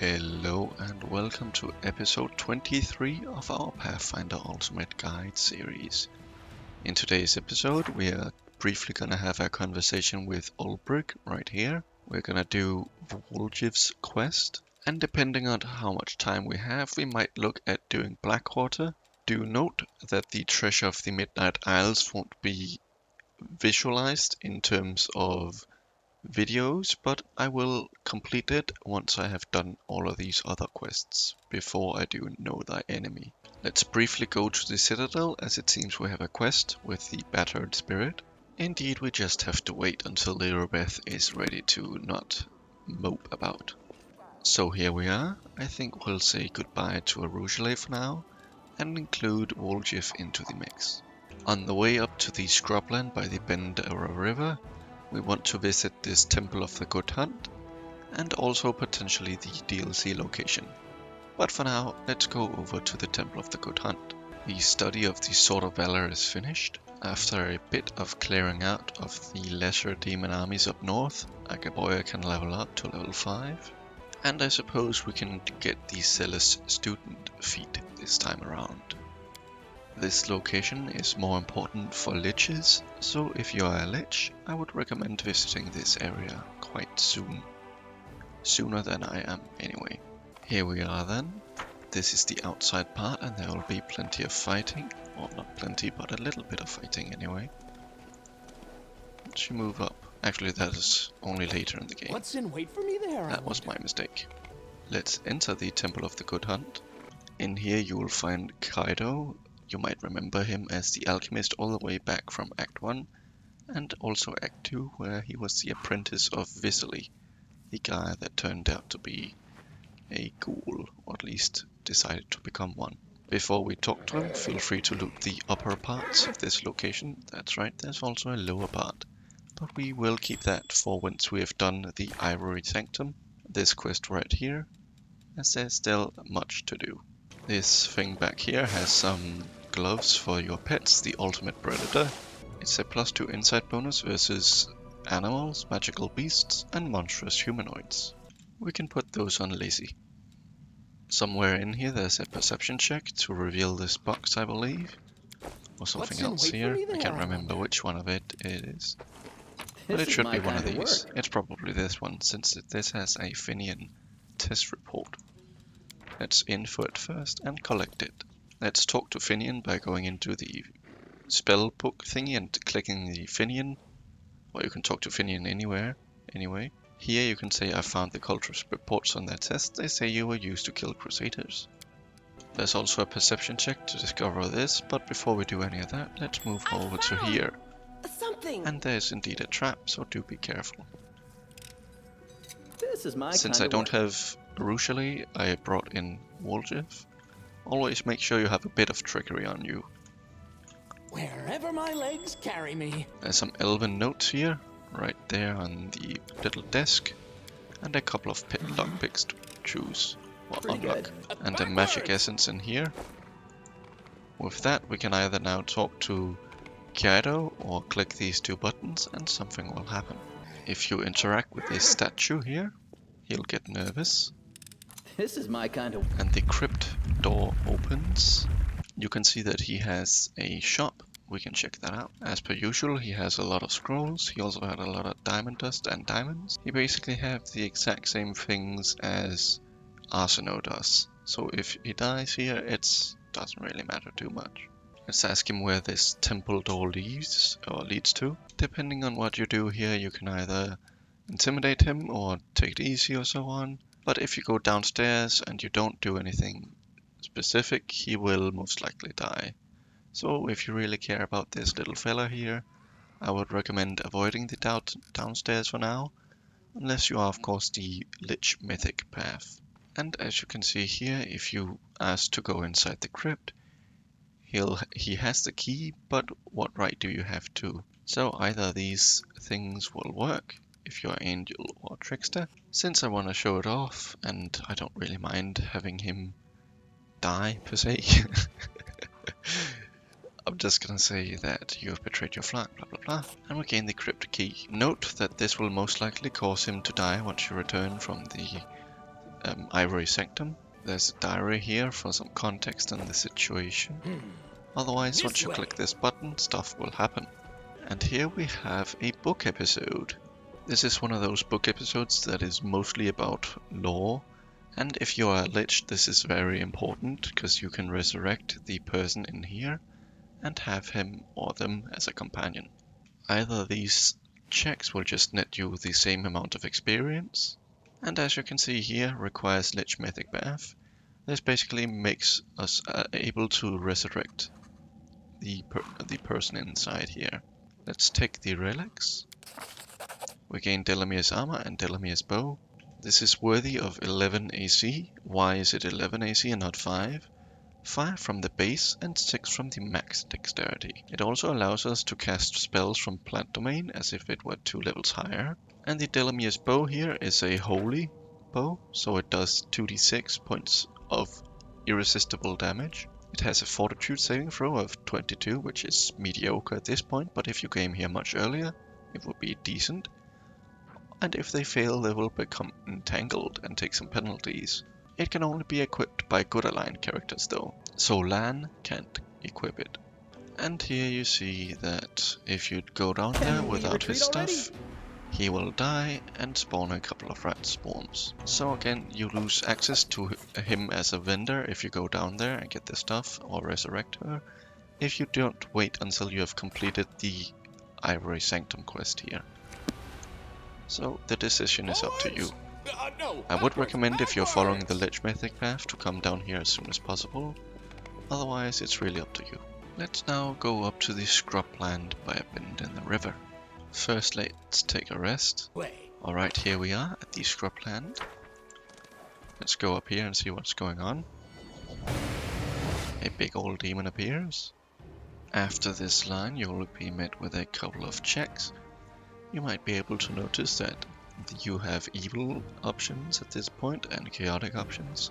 Hello and welcome to episode 23 of our Pathfinder Ultimate Guide series. In today's episode we are briefly gonna have a conversation with Ulbrich right here. We're gonna do Woljiv's quest, and depending on how much time we have we might look at doing Blackwater. Do note that the Treasure of the Midnight Isles won't be visualized in terms of videos, but I will complete it once I have done all of these other quests, before I do Know Thy Enemy. Let's briefly go to the Citadel, as it seems we have a quest with the Battered Spirit. Indeed, we just have to wait until Lirobeth is ready to not mope about. So here we are. I think we'll say goodbye to Arugile for now, and include Wolgiv into the mix. On the way up to the scrubland by the Bendera River, we want to visit this Temple of the Good Hunt, and also potentially the DLC location. But for now, let's go over to the Temple of the Good Hunt. The study of the Sword of Valor is finished. After a bit of clearing out of the lesser demon armies up north, Agaboya can level up to level 5. And I suppose we can get the Celis student feat this time around. This location is more important for liches, so if you are a lich, I would recommend visiting this area quite soon. Sooner than I am, anyway. Here we are then. This is the outside part, and there will be plenty of fighting. Well, not plenty, but a little bit of fighting anyway. Let's move up. Actually, that is only later in the game. What's in wait for me there? That was my mistake. Let's enter the Temple of the Good Hunt. In here you will find Kaido. You might remember him as the alchemist all the way back from Act 1, and also Act 2, where he was the apprentice of Visely, the guy that turned out to be a ghoul, or at least decided to become one. Before we talk to him, feel free to loot the upper parts of this location. That's right, there's also a lower part, but we will keep that for once we have done the Ivory Sanctum, this quest right here, as there's still much to do. This thing back here has some gloves for your pets, the Ultimate Predator. It's a +2 insight bonus versus animals, magical beasts, and monstrous humanoids. We can put those on lazy. Somewhere in here there's a perception check to reveal this box, I believe. Or something else here. I can't remember which one of it is. But it should be one of these. It's probably this one, since this has a Finian test report. Let's info it first and collect it. Let's talk to Finian by going into the spell book thingy and clicking the Finian. Or you can talk to Finian anywhere, anyway. Here you can say I found the cultist reports on that test. They say you were used to kill crusaders. There's also a perception check to discover this, but before we do any of that, let's move over to here. Something. And there's indeed a trap, so do be careful. This is my Since I don't have Arugile, I brought in Wolgiv. Always make sure you have a bit of trickery on you. Wherever my legs carry me. There's some elven notes here, right there on the little desk, and a couple of lockpicks to choose or unlock, and a magic essence in here. With that, we can either now talk to Kaido or click these two buttons and something will happen. If you interact with this statue here, he'll get nervous. This is my kind of. And the crypt door opens. You can see that he has a shop. We can check that out. As per usual, he has a lot of scrolls. He also had a lot of diamond dust and diamonds. He basically has the exact same things as Arseno does. So if he dies here, it doesn't really matter too much. Let's ask him where this temple door leads to. Depending on what you do here, you can either intimidate him or take it easy or so on. But if you go downstairs and you don't do anything specific, he will most likely die. So if you really care about this little fella here, I would recommend avoiding the downstairs for now, unless you are of course the Lich Mythic path. And as you can see here, if you ask to go inside the crypt, he has the key, but what right do you have to? So either these things will work if you're Angel or Trickster. Since I want to show it off, and I don't really mind having him die per se, I'm just gonna say that you have betrayed your flag, blah blah blah, and we gain the crypt key. Note that this will most likely cause him to die once you return from the Ivory Sanctum. There's a diary here for some context on the situation. Otherwise, This once you way. click this button, stuff will happen. And here we have a book episode. This is one of those book episodes that is mostly about lore. And if you are a lich, this is very important, because you can resurrect the person in here and have him or them as a companion. Either these checks will just net you the same amount of experience, and as you can see here, requires Lich Mythic Bath. This basically makes us able to resurrect the person inside here. Let's take the relics. We gain Delamir's armor and Delamir's bow. This is worthy of 11 AC. Why is it 11 AC and not 5? 5 from the base and 6 from the max dexterity. It also allows us to cast spells from plant domain as if it were 2 levels higher. And the Delamir's bow here is a holy bow, so it does 2d6 points of irresistible damage. It has a fortitude saving throw of 22, which is mediocre at this point, but if you came here much earlier, it would be decent. And if they fail, they will become entangled and take some penalties. It can only be equipped by good aligned characters though, so Lan can't equip it. And here you see that if you go down there without his stuff, he will die and spawn a couple of rat swarms. So again, you lose access to him as a vendor if you go down there and get the stuff or resurrect her, if you don't wait until you have completed the Ivory Sanctum quest here. So the decision is up to you. No, I would recommend, if you're following the Lich Mythic path, to come down here as soon as possible. Otherwise, it's really up to you. Let's now go up to the scrubland by a bend in the river. First, let's take a rest. Alright, here we are at the scrubland. Let's go up here and see what's going on. A big old demon appears. After this line, you will be met with a couple of checks. You might be able to notice that you have evil options at this point and chaotic options.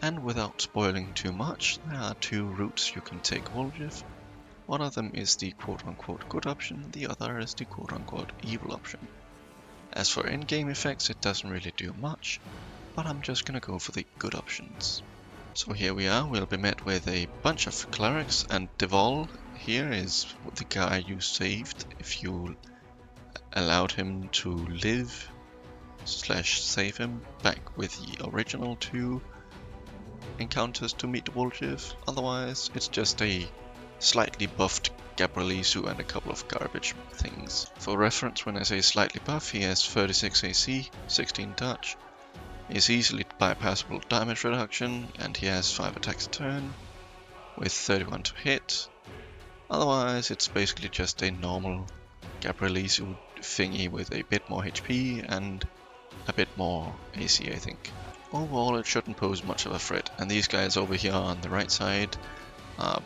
And without spoiling too much, there are 2 routes you can take Volgiv. One of them is the quote-unquote good option, the other is the quote-unquote evil option. As for in-game effects, it doesn't really do much, but I'm just gonna go for the good options. So here we are, we'll be met with a bunch of clerics, and Deval here is the guy you saved if you allowed him to live / save him back with the original 2 encounters to meet Volgiv. Otherwise, it's just a slightly buffed Gabrielisu and a couple of garbage things. For reference, when I say slightly buff, he has 36 AC, 16 touch, is easily bypassable damage reduction, and he has 5 attacks a turn, with 31 to hit. Otherwise, it's basically just a normal Gabrielisu thingy with a bit more HP and a bit more AC, I think. Overall, it shouldn't pose much of a threat, and these guys over here on the right side are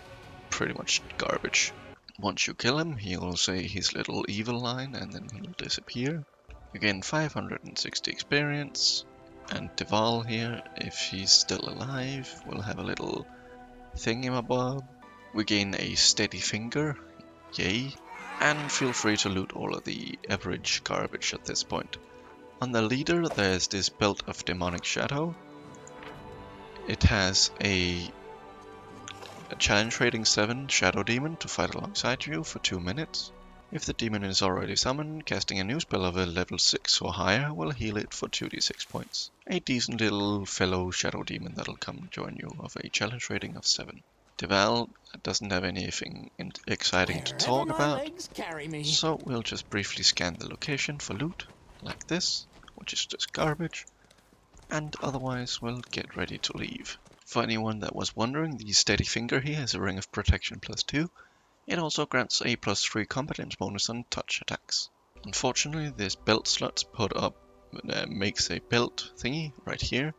pretty much garbage. Once you kill him, he'll say his little evil line and then he'll disappear. You gain 560 experience, and Deval here, if he's still alive, will have a little thingamabob. We gain a steady finger, yay, and feel free to loot all of the average garbage at this point. On the leader, there's this belt of demonic shadow. It has a challenge rating 7 shadow demon to fight alongside you for 2 minutes. If the demon is already summoned, casting a new spell of a level 6 or higher will heal it for 2d6 points. A decent little fellow shadow demon that'll come join you of a challenge rating of 7. Deval doesn't have anything exciting to talk about, so we'll just briefly scan the location for loot, like this, which is just garbage, and otherwise we'll get ready to leave. For anyone that was wondering, the steady finger here has a ring of protection +2. It also grants a +3 competence bonus on touch attacks. Unfortunately, this belt slot put up makes a belt thingy right here,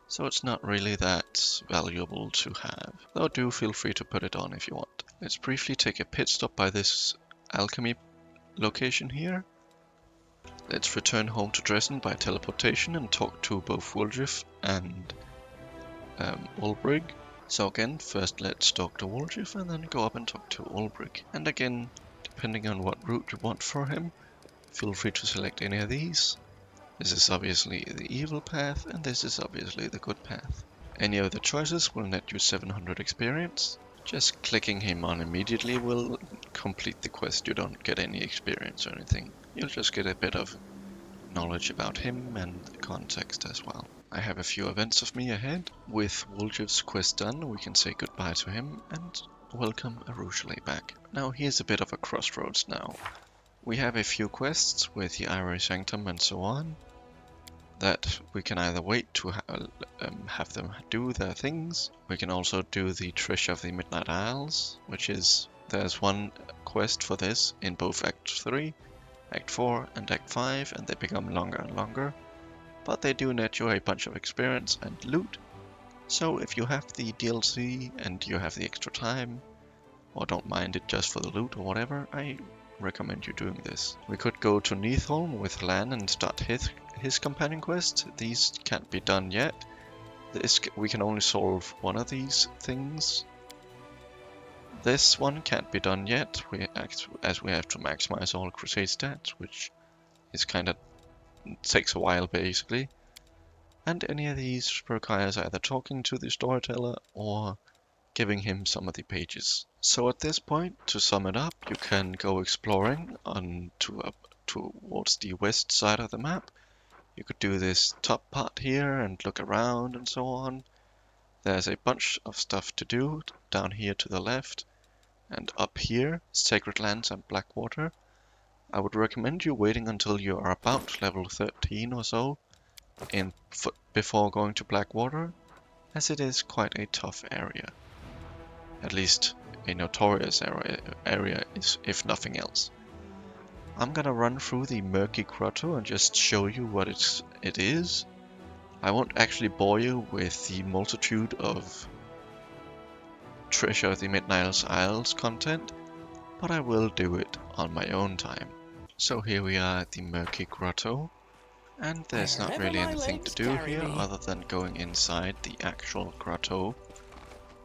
so it's not really that valuable to have, though do feel free to put it on if you want. Let's briefly take a pit stop by this alchemy location here. Let's return home to Dresden by teleportation and talk to both Volgiv and Ulbrig. So again, first let's talk to Volgiv and then go up and talk to Ulbrig. And again, depending on what route you want for him, feel free to select any of these. This is obviously the evil path, and this is obviously the good path. Any of the choices will net you 700 experience. Just clicking him on immediately will complete the quest. You don't get any experience or anything. You'll just get a bit of knowledge about him and the context as well. I have a few events of me ahead. With Woljiv's quest done, we can say goodbye to him and welcome Arushale back. Now here's a bit of a crossroads now. We have a few quests with the Ivory Sanctum and so on that we can either wait to have them do their things. We can also do the Treasure of the Midnight Isles, which is, there's one quest for this in both Act 3, Act 4 and Act 5, and they become longer and longer. But they do net you a bunch of experience and loot. So if you have the DLC and you have the extra time, or don't mind it just for the loot or whatever, I recommend you doing this. We could go to Neathholm with Lan and start his companion quest. These can't be done yet. We can only solve one of these things. This one can't be done yet, as we have to maximize all crusade stats, which is takes a while basically. And any of these requires either talking to the storyteller or giving him some of the pages. So at this point, to sum it up, you can go exploring towards the west side of the map. You could do this top part here and look around and so on. There's a bunch of stuff to do down here to the left, and up here, Sacred Lands and Blackwater. I would recommend you waiting until you are about level 13 or so before going to Blackwater, as it is quite a tough area. At least a notorious area is, if nothing else. I'm gonna run through the Murky Grotto and just show you what it is. I won't actually bore you with the multitude of Treasure of the Midnight Isles content, but I will do it on my own time. So here we are at the Murky Grotto, and there's not really anything to do here other than going inside the actual grotto.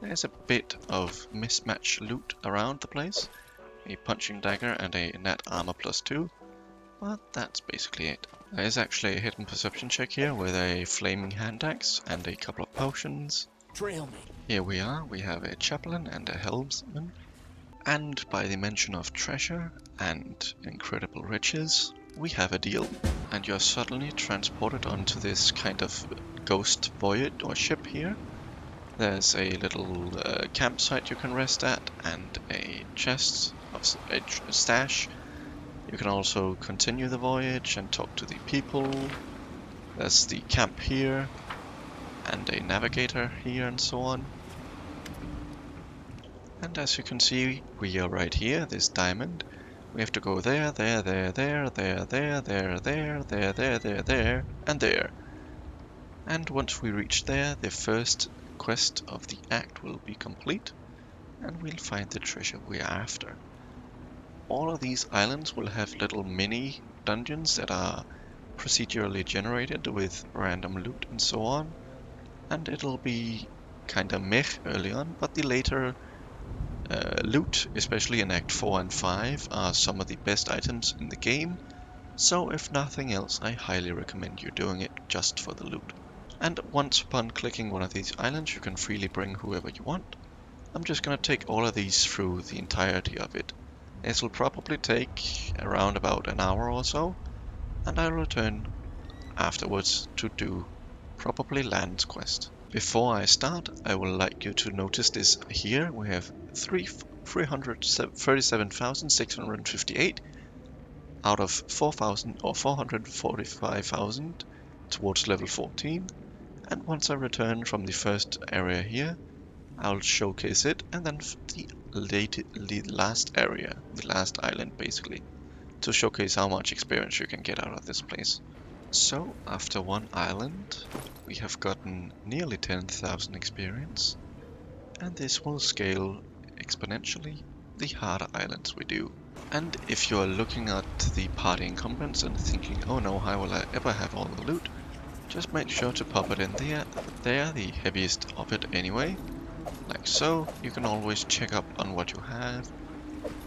There's a bit of mismatched loot around the place, a punching dagger and a net armor +2, but that's basically it. There is actually a hidden perception check here with a flaming hand axe and a couple of potions. Trail me. Here we are, we have a chaplain and a helmsman, and by the mention of treasure and incredible riches, we have a deal. And you're suddenly transported onto this kind of ghost voyage or ship here. There's a little campsite you can rest at and a chest of a stash. You can also continue the voyage and talk to the people. There's the camp here and a navigator here and so on. And as you can see, we are right here, this diamond. We have to go there, there, there, there, there, there, there, there, there, there, there, there, and there. And once we reach there, the first quest of the act will be complete, and we'll find the treasure we're after. All of these islands will have little mini dungeons that are procedurally generated with random loot and so on, and it'll be kinda meh early on, but the later loot, especially in Act 4 and 5, are some of the best items in the game, so if nothing else, I highly recommend you doing it just for the loot. And once upon clicking one of these islands, you can freely bring whoever you want. I'm just gonna take all of these through the entirety of it. This will probably take around about an hour or so, and I'll return afterwards to do probably Land's quest. Before I start, I would like you to notice this here. We have 337,658 out of 4,000 or 445,000 towards level 14. And once I return from the first area here, I'll showcase it, and then the last area, the last island basically, to showcase how much experience you can get out of this place. So, after one island, we have gotten nearly 10,000 experience, and this will scale exponentially the harder islands we do. And if you are looking at the party incumbents and thinking, oh no, how will I ever have all the loot? Just make sure to pop it in there. They are the heaviest of it anyway. Like so, you can always check up on what you have,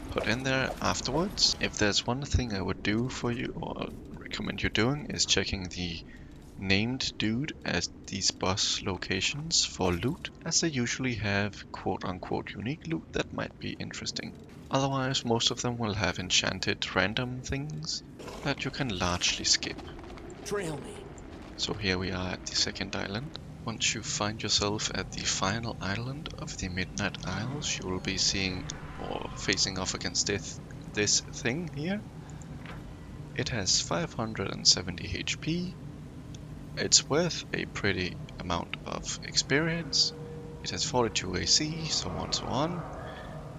put in there afterwards. If there's one thing I would do for you, or recommend you doing is checking the named dude at these boss locations for loot, as they usually have quote-unquote unique loot that might be interesting. Otherwise, most of them will have enchanted random things that you can largely skip. Trail me. So here we are at the second island. Once you find yourself at the final island of the Midnight Isles, you will be seeing or facing off against this thing here. It has 570 HP. It's worth a pretty amount of experience. It has 42 AC, so on so on.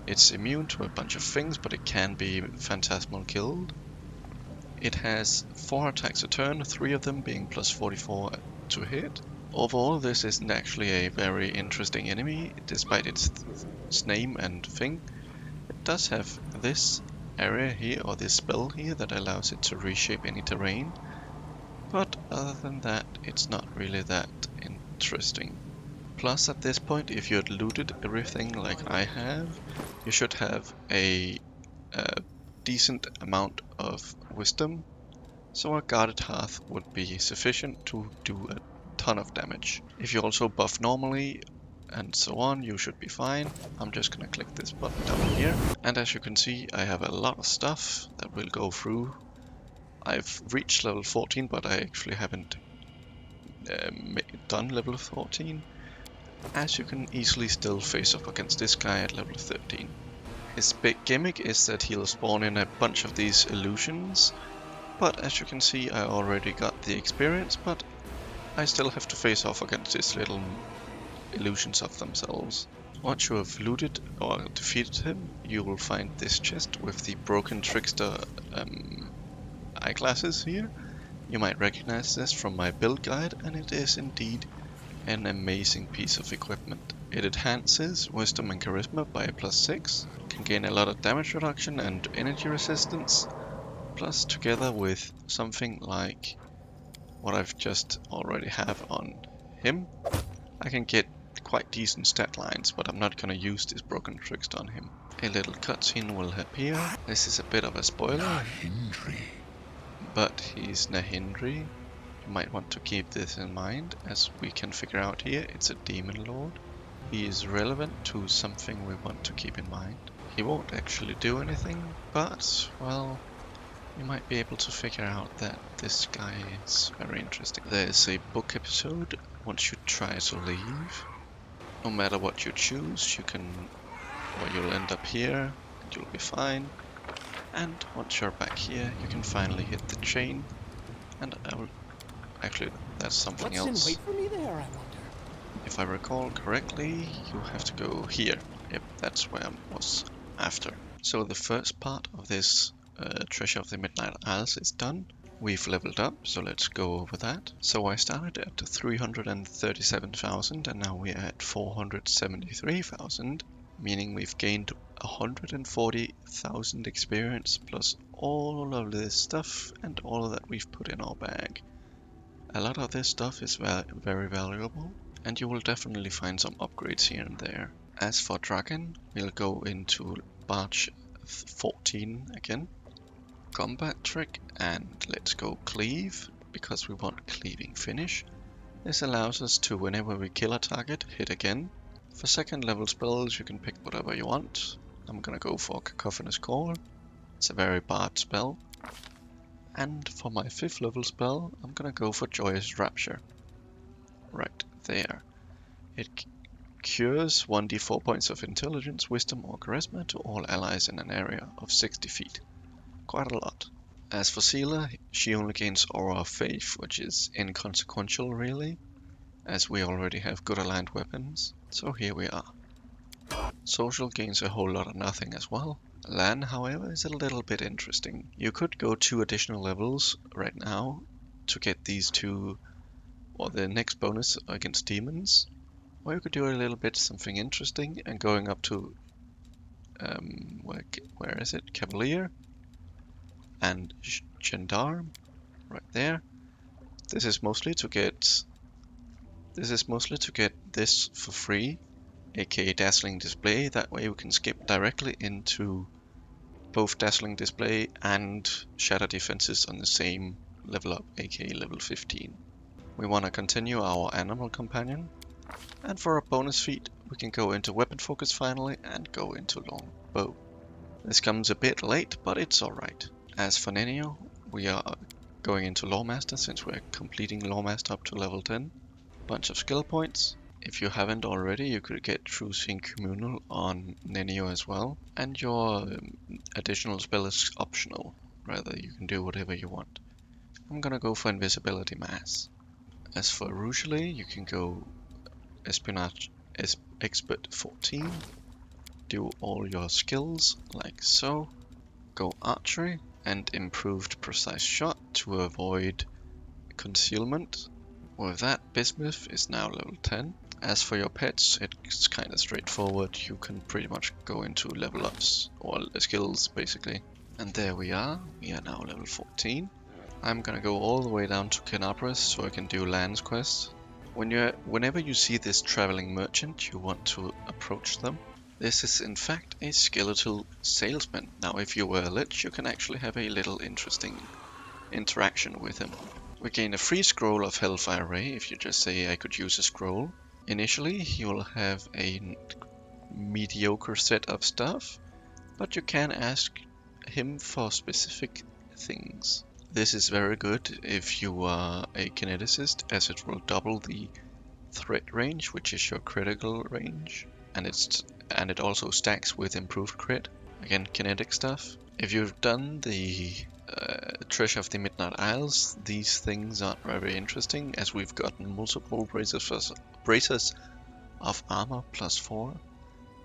It's immune to a bunch of things, but it can be phantasmal killed. It has 4 attacks a turn, 3 of them being plus 44 to hit. Overall, this isn't actually a very interesting enemy, despite its name and thing. It does have this area here, or this spell here, that allows it to reshape any terrain. But other than that, it's not really that interesting. Plus, at this point, if you had looted everything like I have, you should have a decent amount of wisdom, so a guarded hearth would be sufficient to do a ton of damage. If you also buff normally and so on, you should be fine. I'm just gonna click this button down here, and as you can see, I have a lot of stuff that we'll go through. I've reached level 14, but I actually haven't done level 14, as you can easily still face up against this guy at level 13. His big gimmick is that he'll spawn in a bunch of these illusions, but as you can see, I already got the experience, but I still have to face off against these little illusions of themselves. Once you have looted or defeated him, you will find this chest with the broken trickster eyeglasses here. You might recognize this from my build guide, and it is indeed an amazing piece of equipment. It enhances wisdom and charisma by +6, can gain a lot of damage reduction and energy resistance, plus together with something like what I've just already have on him, I can get quite decent stat lines, but I'm not going to use this broken trickster on him. A little cutscene will appear. This is a bit of a spoiler, but he's Nahindri. You might want to keep this in mind, as we can figure out here it's a demon lord. He is relevant to something we want to keep in mind. He won't actually do anything, but, well, you might be able to figure out that this guy is very interesting. There's a book episode once you try to leave. No matter what you choose, you can, or you'll end up here, and you'll be fine. And once you're back here, you can finally hit the chain, and actually, that's something What's else. in wait for me there, I wonder? If I recall correctly, you have to go here. Yep, that's where I was after. So the first part of this Treasure of the Midnight Isles is done. We've leveled up, so let's go over that. So I started at 337,000 and now we're at 473,000, meaning we've gained 140,000 experience plus all of this stuff and all that we've put in our bag. A lot of this stuff is very valuable, and you will definitely find some upgrades here and there. As for Dragon, we'll go into Barge 14 again. Combat trick, and let's go Cleave, because we want Cleaving Finish. This allows us to, whenever we kill a target, hit again. For second level spells, you can pick whatever you want. I'm gonna go for Cacophonous Call. It's a very bard spell. And for my 5th level spell, I'm gonna go for Joyous Rapture. Right there. It cures 1d4 points of intelligence, wisdom or charisma to all allies in an area of 60 feet. Quite a lot. As for Seela, she only gains Aura of Faith, which is inconsequential really, as we already have good aligned weapons, so here we are. Social gains a whole lot of nothing as well. Lan, however, is a little bit interesting. You could go 2 additional levels right now to get these 2, or the next bonus against demons, or you could do a little bit something interesting and going up to, where is it? Cavalier and Gendarme, right there. This is mostly to get this for free, aka Dazzling Display. That way we can skip directly into both Dazzling Display and Shatter Defenses on the same level up, aka level 15. We want to continue our animal companion, and for a bonus feat, we can go into weapon focus finally and go into long bow. This comes a bit late, but it's alright. As for Nenio, we are going into Lawmaster since we're completing Lawmaster up to level 10. Bunch of skill points. If you haven't already, you could get Choosing Communal on Nenio as well. And your additional spell is optional. Rather, you can do whatever you want. I'm gonna go for Invisibility Mass. As for Rougelie, you can go Espionage Expert 14. Do all your skills like so. Go Archery and Improved Precise Shot to avoid concealment. With that, Bismuth is now level 10. As for your pets, it's kind of straightforward. You can pretty much go into level ups, or skills basically. And there we are now level 14. I'm gonna go all the way down to Canabras so I can do Lands quests. Whenever you see this traveling merchant, you want to approach them. This is in fact a skeletal salesman. Now if you were a lich, you can actually have a little interesting interaction with him. We gain a free scroll of Hellfire Ray if you just say I could use a scroll. Initially he will have a mediocre set of stuff, but you can ask him for specific things. This is very good if you are a kineticist, as it will double the threat range, which is your critical range, and it also stacks with improved crit. Again, kinetic stuff. If you've done the Treasure of the Midnight Isles, these things aren't very interesting, as we've gotten multiple braces of armor plus 4.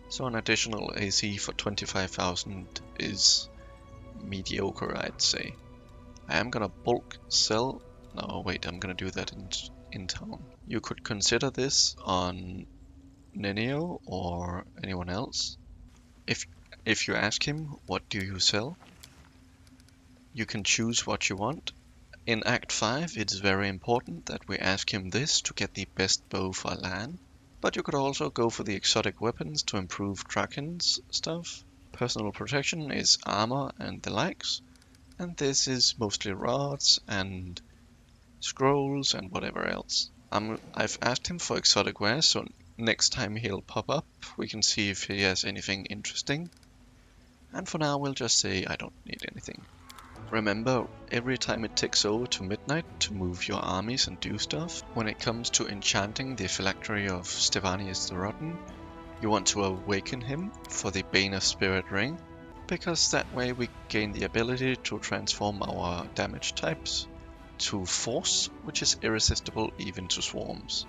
So an additional AC for 25,000 is mediocre, I'd say. I am gonna bulk sell. No, wait, I'm gonna do that in town. You could consider this on Nenio or anyone else. If you ask him, what do you sell? You can choose what you want. In Act 5, it's very important that we ask him this to get the best bow for Lan. But you could also go for the exotic weapons to improve Draken's stuff. Personal protection is armor and the likes. And this is mostly rods and scrolls and whatever else. I've asked him for exotic wares, so next time he'll pop up, we can see if he has anything interesting. And for now, we'll just say I don't need anything. Remember, every time it ticks over to midnight to move your armies and do stuff, when it comes to enchanting the phylactery of Stefanius the Rotten, you want to awaken him for the Bane of Spirit Ring, because that way we gain the ability to transform our damage types to Force, which is irresistible even to swarms.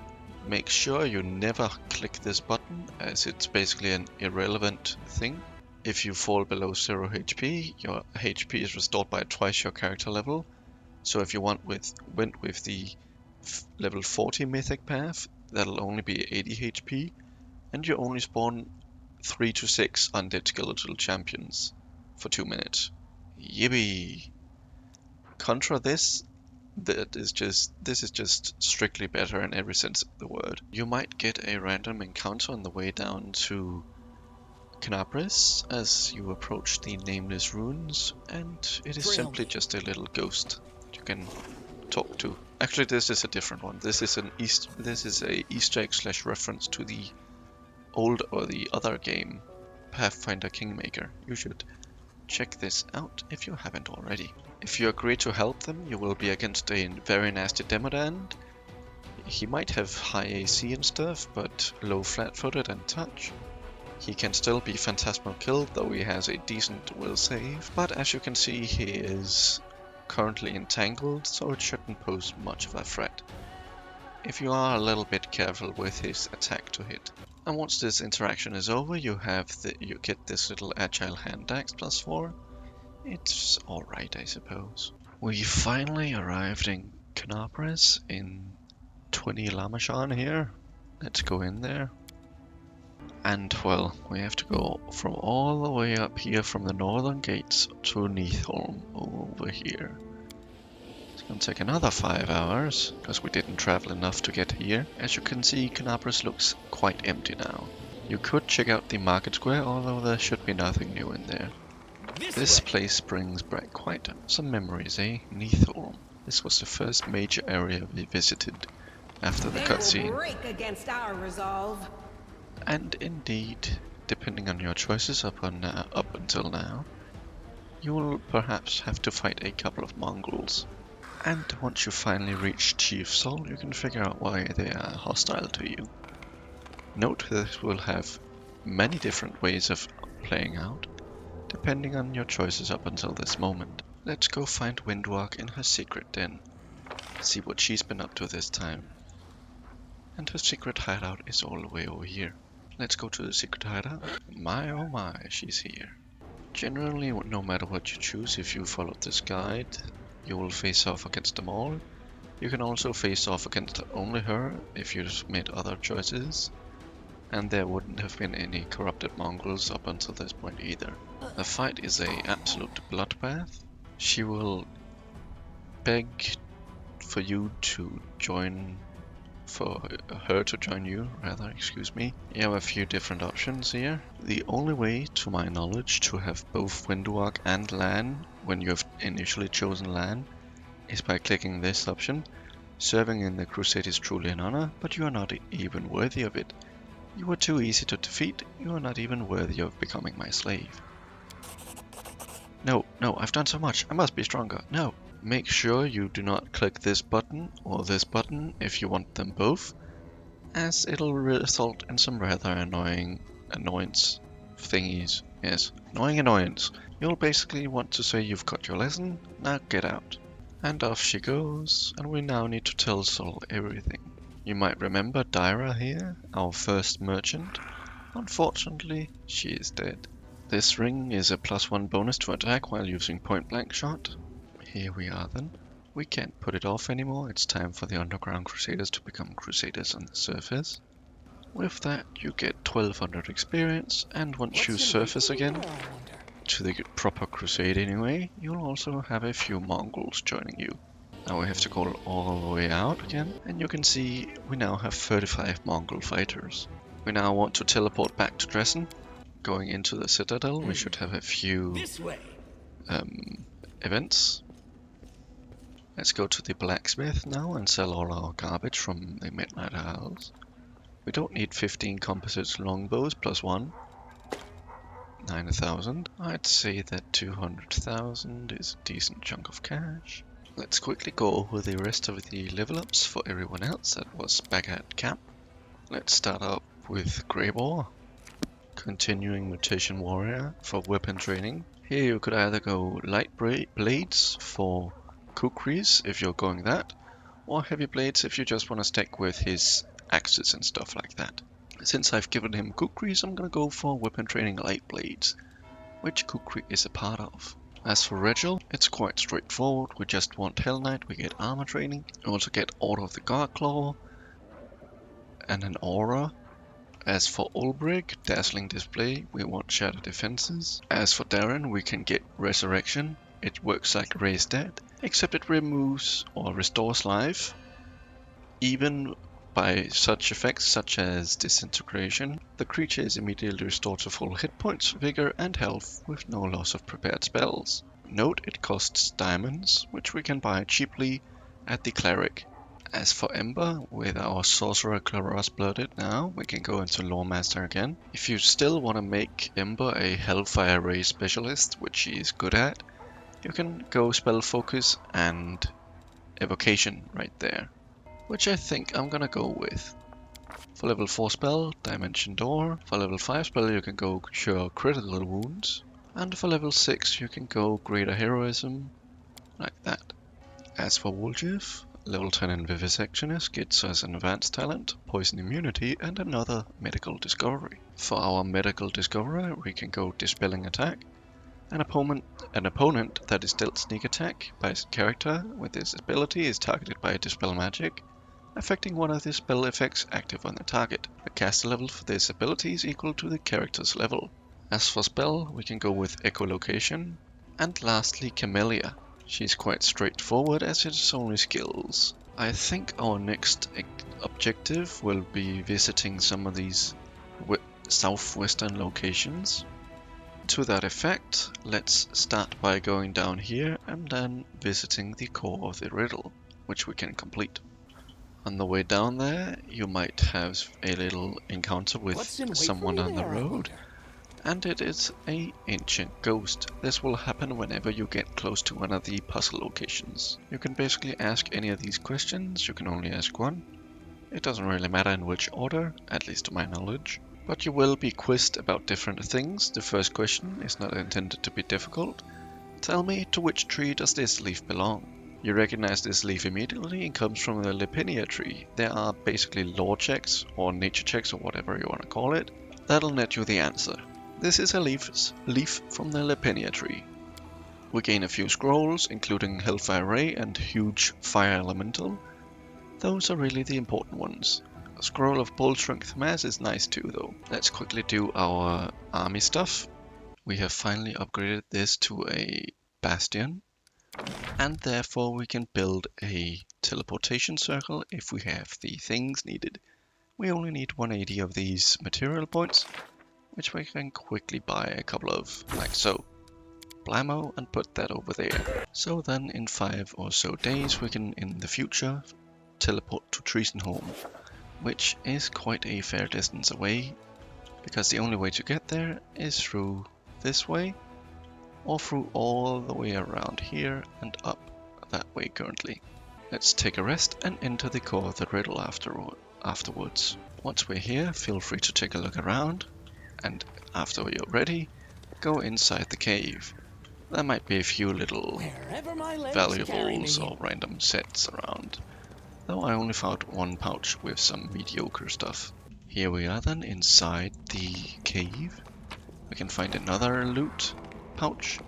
Make sure you never click this button, as it's basically an irrelevant thing. If you fall below 0 HP, your HP is restored by twice your character level. So if you went with the level 40 mythic path, that'll only be 80 HP, and you only spawn 3 to 6 undead skeletal champions for 2 minutes. Yippee! Contra this, this is just strictly better in every sense of the word. You might get a random encounter on the way down to Canabras as you approach the Nameless Ruins, and it is simply just a little ghost that you can talk to. Actually, this is a different one. This is a Easter egg / reference to the old or the other game, Pathfinder Kingmaker. You should check this out if you haven't already. If you agree to help them, you will be against a very nasty Demodand. He might have high AC and stuff, but low flat-footed and touch. He can still be Phantasmal killed, though he has a decent will save, but as you can see he is currently entangled, so it shouldn't pose much of a threat, if you are a little bit careful with his attack to hit. And once this interaction is over, you get this little Agile Hand Axe plus 4. It's alright, I suppose. We finally arrived in Canabras in 20 Lamachan here. Let's go in there. And well, we have to go from all the way up here from the northern gates to Neathholm over here. It's gonna take another 5 hours, because we didn't travel enough to get here. As you can see, Canabras looks quite empty now. You could check out the market square, although there should be nothing new in there. This place brings back quite some memories, eh? Neathholm. This was the first major area we visited after the They will cutscene. break against our resolve. And indeed, depending on your choices up until now, you will perhaps have to fight a couple of Mongols. And once you finally reach Chief Soul, you can figure out why they are hostile to you. Note this will have many different ways of playing out, depending on your choices up until this moment. Let's go find Windwalk in her secret den. See what she's been up to this time. And her secret hideout is all the way over here. Let's go to the secret hideout. My oh my, she's here. Generally, no matter what you choose, if you follow this guide, you will face off against them all. You can also face off against only her if you made other choices. And there wouldn't have been any corrupted Mongols up until this point either. The fight is a absolute bloodbath. She will beg for you to join, for her to join you, rather, excuse me. You have a few different options here. The only way, to my knowledge, to have both Windwalk and Lan when you have initially chosen Lan is by clicking this option. Serving in the crusade is truly an honor, but you are not even worthy of it. You are too easy to defeat, you are not even worthy of becoming my slave. No, I've done so much, I must be stronger, no. Make sure you do not click this button or this button if you want them both, as it'll result in some rather annoyance thingies. Yes, annoying annoyance. You'll basically want to say you've got your lesson, now get out. And off she goes, and we now need to tell Sol everything. You might remember Dyra here, our first merchant. Unfortunately, she is dead. This ring is a +1 bonus to attack while using point blank shot. Here we are then. We can't put it off anymore, it's time for the Underground Crusaders to become Crusaders on the surface. With that, you get 1200 experience, and once you surface again, to the proper crusade anyway, you'll also have a few Mongols joining you. Now we have to go all the way out again, and you can see we now have 35 Mongol fighters. We now want to teleport back to Dresden. Going into the Citadel, we should have a few events. Let's go to the blacksmith now and sell all our garbage from the Midnight Isles. We don't need 15 composite longbows +1. 9,000. I'd say that 200,000 is a decent chunk of cash. Let's quickly go over the rest of the level ups for everyone else that was back at camp. Let's start up with Greybore. Continuing Mutation Warrior for weapon training. Here you could either go light blades for kukris if you're going that, or heavy blades if you just want to stick with his axes and stuff like that. Since I've given him kukris, I'm gonna go for weapon training light blades, which kukri is a part of. As for Regal, it's quite straightforward. We just want Hell Knight, we get armor training. We also get Order of the Guardclaw and an aura. As for Ulbrich, Dazzling Display, we want Shattered Defenses. As for Darren, we can get Resurrection. It works like Raise Dead, except it removes or restores life, even by such effects such as Disintegration. The creature is immediately restored to full hit points, vigor, and health with no loss of prepared spells. Note it costs diamonds, which we can buy cheaply at the Cleric. As for Ember, with our Sorcerer Claros Blooded now, we can go into Lawmaster again. If you still want to make Ember a Hellfire Ray Specialist, which she is good at, you can go Spell Focus and Evocation right there, which I think I'm gonna go with. For level 4 spell, Dimension Door. For level 5 spell, you can go Cure Critical Wounds. And for level 6, you can go Greater Heroism, like that. As for Woljif, level 10 in Vivisectionist gets us an advanced talent, Poison Immunity, and another Medical Discovery. For our Medical Discovery, we can go Dispelling Attack. An opponent that is dealt Sneak Attack by his character with this ability is targeted by a Dispel Magic, affecting one of the spell effects active on the target. The caster level for this ability is equal to the character's level. As for spell, we can go with Echolocation. And lastly, Camellia. She's quite straightforward as it's only skills. I think our next objective will be visiting some of these southwestern locations. To that effect, let's start by going down here and then visiting the core of the riddle, which we can complete. On the way down there, you might have a little encounter with What's in wait for someone me on the there, I road, wonder? and it is an ancient ghost. This will happen whenever you get close to one of the puzzle locations. You can basically ask any of these questions, you can only ask one. It doesn't really matter in which order, at least to my knowledge. But you will be quizzed about different things. The first question is not intended to be difficult. Tell me, to which tree does this leaf belong? You recognize this leaf immediately. It comes from the Lipinia tree. There are basically lore checks, or nature checks, or whatever you want to call it. That'll net you the answer. This is a leaf from the Lipinia tree. We gain a few scrolls, including Hellfire Ray and Huge Fire Elemental. Those are really the important ones. A scroll of Bull Strength Mass is nice too, though. Let's quickly do our army stuff. We have finally upgraded this to a bastion, and therefore we can build a teleportation circle if we have the things needed. We only need 180 of these material points, which we can quickly buy a couple of, like so. Blammo, and put that over there. So then in 5 or so days we can, in the future, teleport to Treasenholm, which is quite a fair distance away, because the only way to get there is through this way, or through all the way around here and up that way currently. Let's take a rest and enter the core of the riddle afterwards. Once we're here, feel free to take a look around, and after you're ready, go inside the cave. There might be a few little Wherever my legs carry valuables me. or random sets around, though I only found one pouch with some mediocre stuff. Here we are then inside the cave. We can find another loot pouch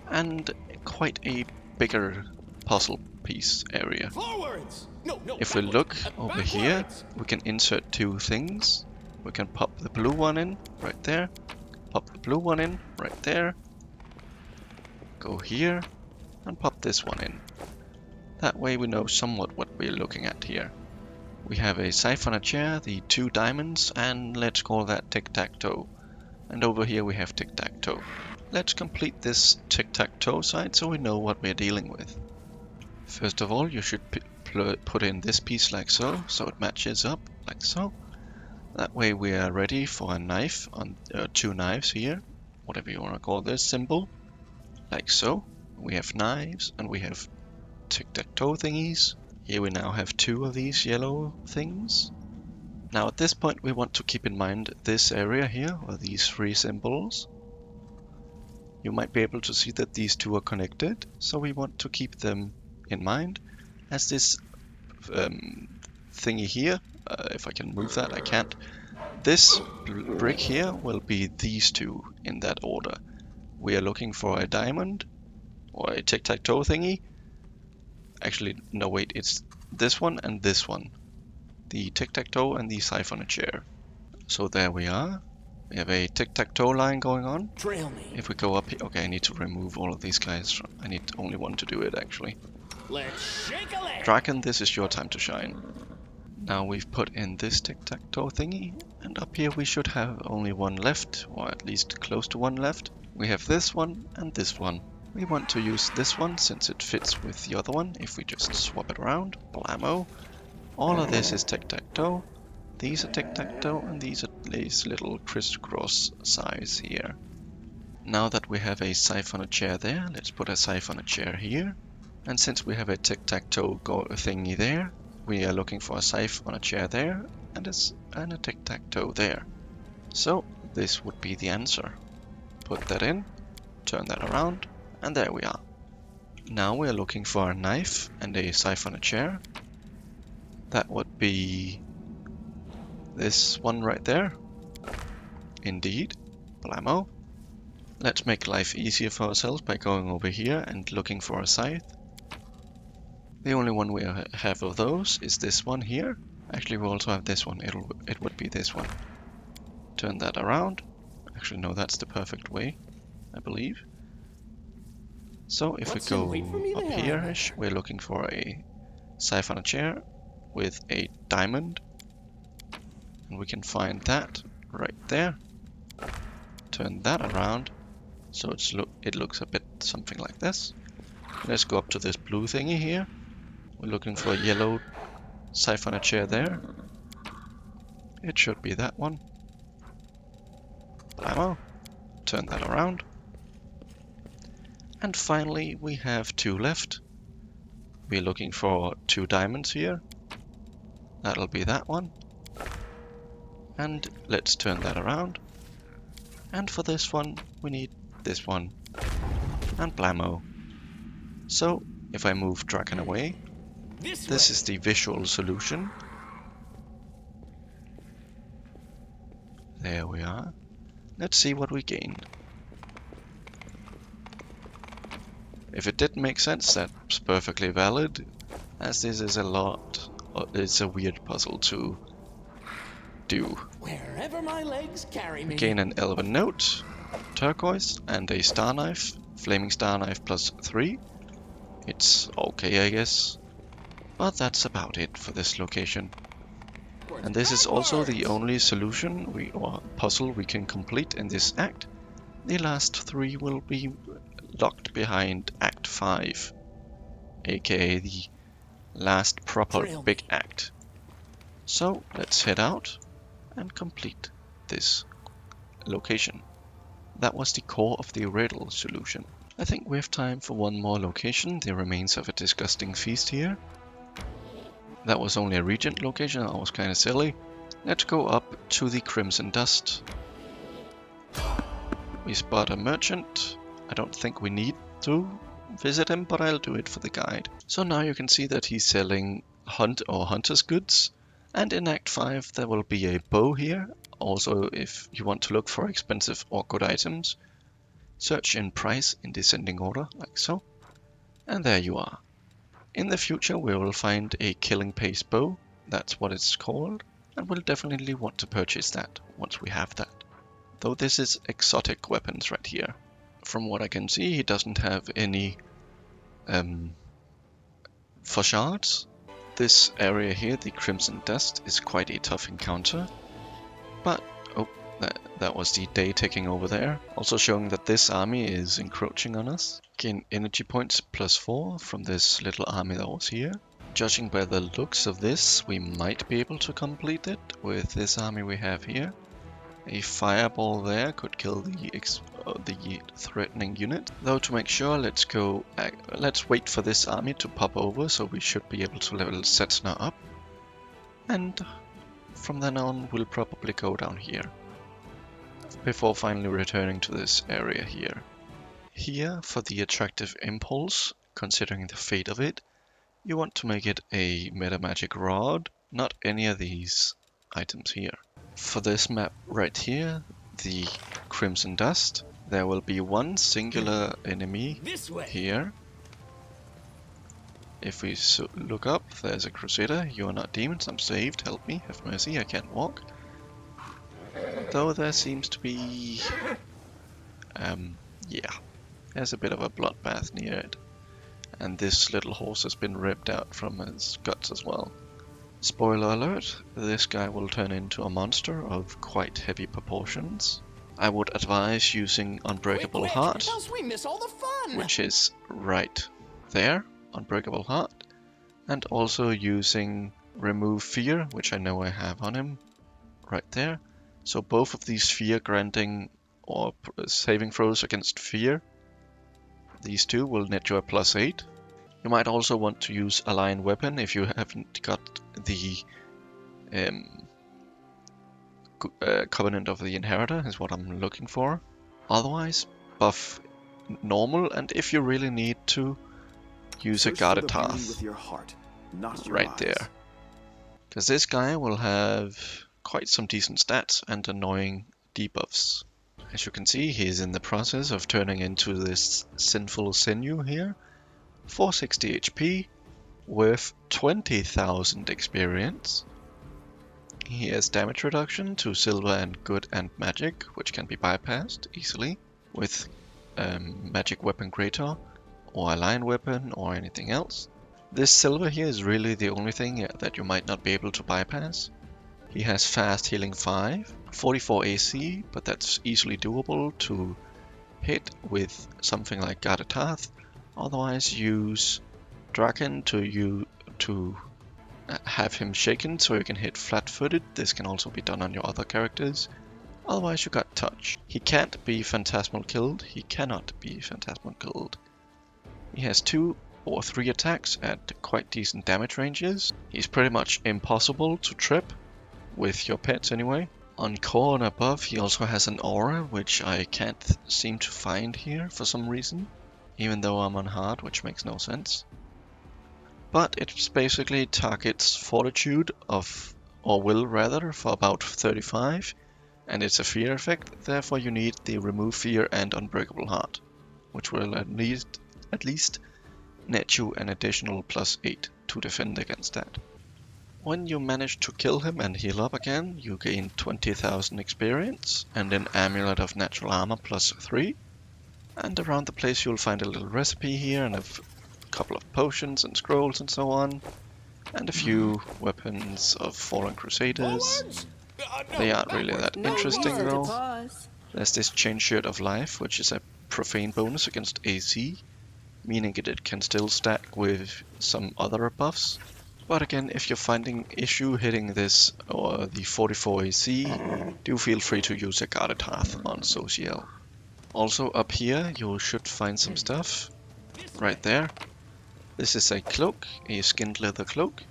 and quite a bigger puzzle piece area. Forwards! No, If we backwards. look over here, Backwards! we can insert two things. We can pop the blue one in right there, pop the blue one in right there, go here and pop this one in. That way we know somewhat what we're looking at here. We have a scythe on a chair, the 2 diamonds, and let's call that tic-tac-toe. And over here we have tic-tac-toe. Let's complete this tic-tac-toe side so we know what we're dealing with. First of all, you should put in this piece like so it matches up like so. That way we are ready for a knife on 2 knives here, whatever you want to call this symbol, like so. We have knives and we have tic-tac-toe thingies. Here we now have 2 of these yellow things. Now at this point we want to keep in mind this area here, or these 3 symbols. You might be able to see that these 2 are connected, so we want to keep them in mind, as this thingy here, if I can move that, I can't. This brick here will be these 2 in that order. We are looking for a diamond, or a tic-tac-toe thingy. Actually, no wait, it's this one and this one. The tic-tac-toe and the scythe on a chair. So there we are. We have a tic-tac-toe line going on. Trail me. If we go up here, okay, I need to remove all of these guys. I need only one to do it, actually. Let's shake a leg. Draken, this is your time to shine. Now we've put in this tic-tac-toe thingy, and up here we should have only one left, or at least close to one left. We have this one and this one. We want to use this one since it fits with the other one. If we just swap it around, blammo. All of this is tic-tac-toe. These are tic-tac-toe, and these are these little crisscross size here. Now that we have a scythe on a chair there, let's put a scythe on a chair here. And since we have a tic-tac-toe thingy there, we are looking for a scythe on a chair there, and a tic-tac-toe there. So this would be the answer. Put that in, turn that around, and there we are. Now we are looking for a knife and a scythe on a chair. That would be this one right there. Indeed, blammo. Let's make life easier for ourselves by going over here and looking for a scythe. The only one we have of those is this one here. Actually, we also have this one. It would be this one. Turn that around. Actually, no, that's the perfect way, I believe. So if we go up here-ish, we're looking for a scythe on a chair with a diamond. And we can find that right there. Turn that around, So it looks a bit something like this. Let's go up to this blue thingy here. We're looking for a yellow siphoner chair there. It should be that one. Blammo. Turn that around. And finally, we have 2 left. We're looking for 2 diamonds here. That'll be that one. And let's turn that around. And for this one, we need this one. And blammo. So, if I move Dragon away, this is the visual solution. There we are. Let's see what we gain. If it didn't make sense, that's perfectly valid, as this is it's a weird puzzle to do. Wherever my legs carry me. Gain an elven note, turquoise, and a star knife, flaming star knife +3. It's okay, I guess, but that's about it for this location. And this is also the only solution or puzzle we can complete in this act. The last 3 will be locked behind Act 5, aka the last proper big act. So let's head out and complete this location. That was the core of the riddle solution. I think we have time for one more location, the remains of a disgusting feast here. That was only a regent location, that was kind of silly. Let's go up to the Crimson Dust. We spot a merchant. I don't think we need to visit him, but I'll do it for the guide. So now you can see that he's selling hunter's goods. And in Act 5 there will be a bow here. Also, if you want to look for expensive or good items, search in price in descending order, like so. And there you are. In the future we will find a killing pace bow, that's what it's called, and we'll definitely want to purchase that once we have that. Though this is exotic weapons right here. From what I can see, he doesn't have any for shards. This area here, the Crimson Dust, is quite a tough encounter, but that was the day ticking over there. Also showing that this army is encroaching on us. Gain energy points +4 from this little army that was here. Judging by the looks of this, we might be able to complete it with this army we have here. A fireball there could kill the threatening unit. Though to make sure, let's wait for this army to pop over, so we should be able to level Setsuna up. And from then on, we'll probably go down here, before finally returning to this area here. Here, for the attractive impulse, considering the fate of it, you want to make it a meta magic rod, not any of these items here. For this map right here, the Crimson Dust, there will be one singular enemy here. If we look up, there's a Crusader. You are not demons, I'm saved, help me, have mercy, I can't walk. Though there seems to be... yeah, there's a bit of a bloodbath near it. And this little horse has been ripped out from his guts as well. Spoiler alert, this guy will turn into a monster of quite heavy proportions. I would advise using Unbreakable Heart, else we miss all the fun. which is right there, Unbreakable Heart. And also using Remove Fear, which I know I have on him, right there. So both of these fear granting or saving throws against fear, these two will net you a +8. You might also want to use Align Weapon if you haven't got the Covenant of the Inheritor, is what I'm looking for. Otherwise, buff normal, and if you really need to, use a Guarded Path right there. Because this guy will have quite some decent stats and annoying debuffs. As you can see, he is in the process of turning into this sinful sinew here. 460 HP, worth 20,000 experience. He has damage reduction to silver and good and magic, which can be bypassed easily with magic weapon greater or align weapon or anything else. This silver here is really the only thing that you might not be able to bypass. He has fast healing 5, 44 AC, but that's easily doable to hit with something like Guarded Path. Otherwise, use Draken to have him shaken so you can hit flat-footed. This can also be done on your other characters. Otherwise, you got touch. He can't be phantasmal killed. He cannot be phantasmal killed. He has 2 or 3 attacks at quite decent damage ranges. He's pretty much impossible to trip, with your pets anyway. On core and above, he also has an aura, which I can't seem to find here for some reason, even though I'm on hard, which makes no sense. But it basically targets fortitude or will rather, for about 35, and it's a fear effect, therefore you need the remove fear and unbreakable heart, which will at least net you an additional +8 to defend against that. When you manage to kill him and heal up again, you gain 20,000 experience and an amulet of natural armor +3. And around the place you'll find a little recipe here and a couple of potions and scrolls and so on. And a few weapons of fallen crusaders. They aren't really that No interesting reason to though. pause. There's this Chain Shirt of Life, which is a profane bonus against AC, meaning it can still stack with some other buffs. But again, if you're finding issue hitting this or the 44 AC, do feel free to use a Guarded Path on Social. Also up here, you should find some stuff. Right there. This is a cloak, a skinned leather cloak.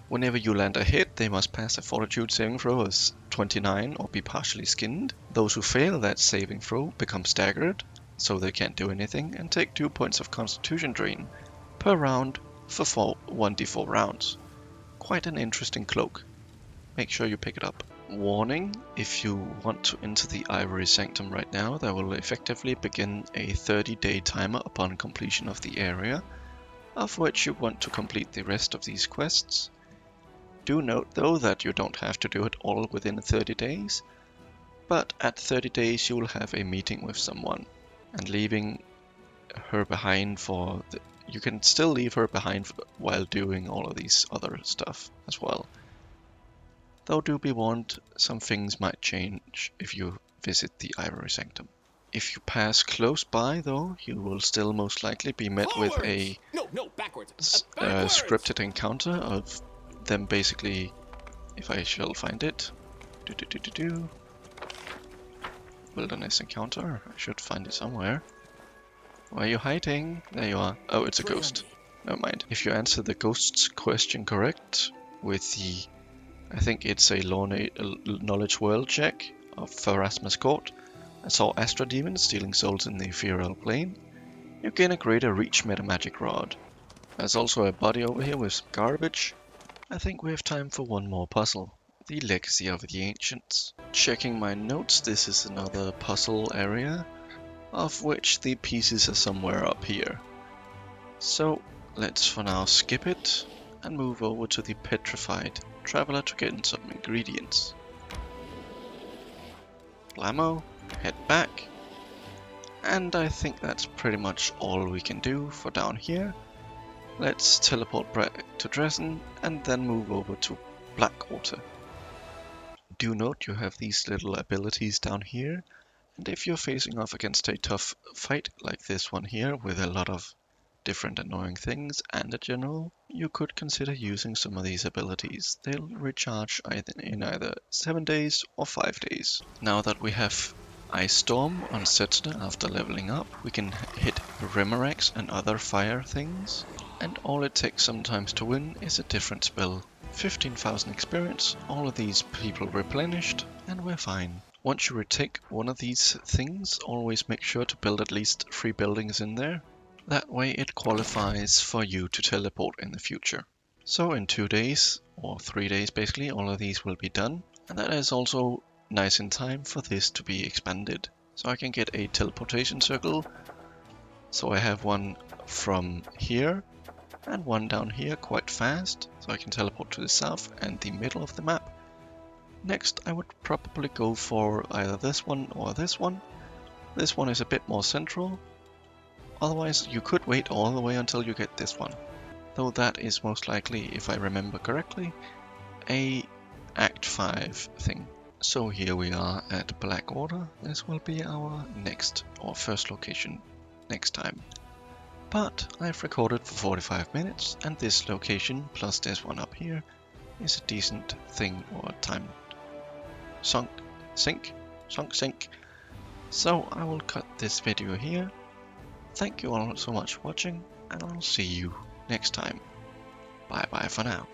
Whenever you land a hit, they must pass a fortitude saving throw of 29 or be partially skinned. Those who fail that saving throw become staggered, so they can't do anything, and take 2 points of constitution drain per round for 1d4 rounds. Quite an interesting cloak. Make sure you pick it up. Warning, if you want to enter the Ivory Sanctum right now, there will effectively begin a 30-day timer upon completion of the area, of which you want to complete the rest of these quests. Do note though that you don't have to do it all within 30 days, but at 30 days you will have a meeting with someone, and leaving her behind you can still leave her behind while doing all of these other stuff as well. Though do be warned, some things might change if you visit the Ivory Sanctum. If you pass close by though, you will still most likely be met with a scripted encounter of them basically, if I shall find it, wilderness encounter, I should find it somewhere. Where are you hiding? There you are. Oh, it's a ghost. Never mind. If you answer the ghost's question correct with the, I think it's a knowledge world check of Pharasma's Court, I saw Astra Demons stealing souls in the ethereal plane, you gain a greater reach metamagic rod. There's also a body over here with some garbage. I think we have time for one more puzzle. The Legacy of the Ancients. Checking my notes, this is another puzzle area, of which the pieces are somewhere up here. So let's for now skip it and move over to the Petrified Traveler to get some ingredients. Blammo, head back, and I think that's pretty much all we can do for down here. Let's teleport back to Dresden and then move over to Blackwater. Do note you have these little abilities down here, and if you're facing off against a tough fight like this one here with a lot of different annoying things and a general, you could consider using some of these abilities. They'll recharge in either 7 days or 5 days. Now that we have Ice Storm on Setna after leveling up, we can hit Remorax and other fire things, and all it takes sometimes to win is a different spell. 15,000 experience, all of these people replenished, and we're fine. Once you retake one of these things, always make sure to build at least 3 buildings in there. That way it qualifies for you to teleport in the future. So in 2 days, or 3 days basically, all of these will be done. And that is also nice in time for this to be expanded. So I can get a teleportation circle. So I have one from here and one down here quite fast. So I can teleport to the south and the middle of the map. Next I would probably go for either this one or this one. This one is a bit more central. Otherwise, you could wait all the way until you get this one. Though that is most likely, if I remember correctly, a Act 5 thing. So here we are at Blackwater. This will be our next or first location next time. But I've recorded for 45 minutes, and this location plus this one up here is a decent thing or time sunk sync. So I will cut this video here. Thank you all so much for watching, and I'll see you next time. Bye bye for now.